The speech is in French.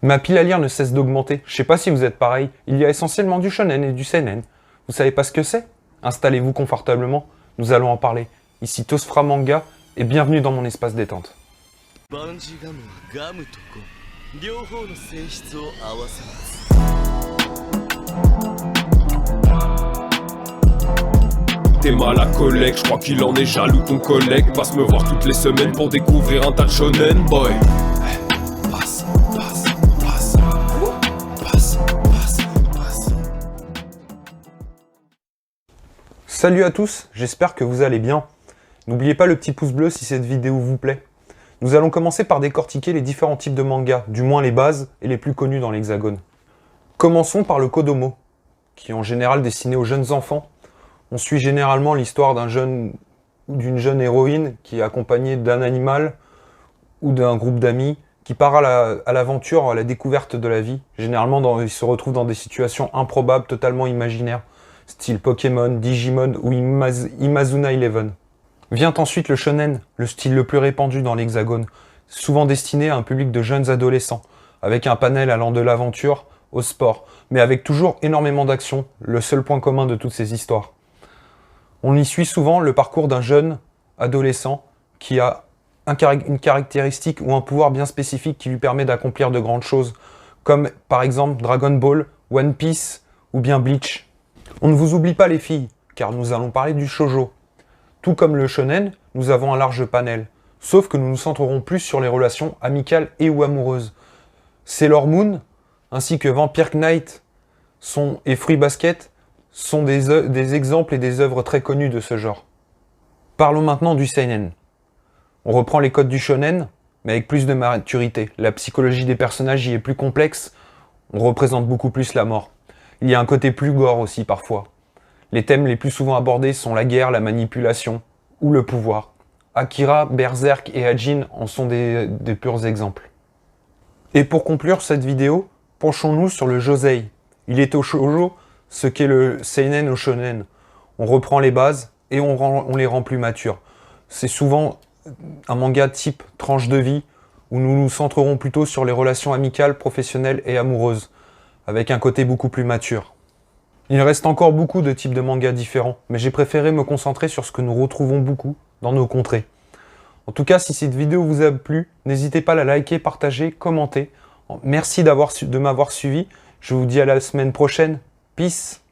Ma pile à lire ne cesse d'augmenter. Je sais pas si vous êtes pareil. Il y a essentiellement du shonen et du seinen. Vous savez pas ce que c'est? Installez-vous confortablement. Nous allons en parler. Ici Tosfra Manga et bienvenue dans mon espace détente. T'es mal à collègue, je crois qu'il en est jaloux ton collègue. Passe me voir toutes les semaines pour découvrir un tas de shonen boy. Passe. Salut à tous, j'espère que vous allez bien. N'oubliez pas le petit pouce bleu si cette vidéo vous plaît. Nous allons commencer par décortiquer les différents types de mangas, du moins les bases et les plus connus dans l'Hexagone. Commençons par le Kodomo, qui est en général destiné aux jeunes enfants. On suit généralement l'histoire d'un jeune ou d'une jeune héroïne qui est accompagnée d'un animal ou d'un groupe d'amis qui part à l'aventure, à la découverte de la vie. Généralement, il se retrouve dans des situations improbables, totalement imaginaires, style Pokémon, Digimon ou Imazuna Eleven. Vient ensuite le shonen, le style le plus répandu dans l'Hexagone, souvent destiné à un public de jeunes adolescents, avec un panel allant de l'aventure au sport, mais avec toujours énormément d'action, le seul point commun de toutes ces histoires. On y suit souvent le parcours d'un jeune adolescent qui a une caractéristique ou un pouvoir bien spécifique qui lui permet d'accomplir de grandes choses, comme par exemple Dragon Ball, One Piece ou bien Bleach. On ne vous oublie pas les filles, car nous allons parler du shoujo. Tout comme le shonen, nous avons un large panel, sauf que nous nous centrerons plus sur les relations amicales et ou amoureuses. Sailor Moon, ainsi que Vampire Knight et Fruit Basket sont des exemples et des œuvres très connues de ce genre. Parlons maintenant du seinen. On reprend les codes du shonen, mais avec plus de maturité. La psychologie des personnages y est plus complexe, on représente beaucoup plus la mort. Il y a un côté plus gore aussi parfois. Les thèmes les plus souvent abordés sont la guerre, la manipulation ou le pouvoir. Akira, Berserk et Hajin en sont des purs exemples. Et pour conclure cette vidéo, penchons-nous sur le josei. Il est au shoujo ce qu'est le seinen au shonen. On reprend les bases et on les rend plus matures. C'est souvent un manga type tranche de vie où nous nous centrerons plutôt sur les relations amicales, professionnelles et amoureuses, avec un côté beaucoup plus mature. Il reste encore beaucoup de types de mangas différents, mais j'ai préféré me concentrer sur ce que nous retrouvons beaucoup dans nos contrées. En tout cas, si cette vidéo vous a plu, n'hésitez pas à la liker, partager, commenter. Merci de m'avoir suivi. Je vous dis à la semaine prochaine. Peace!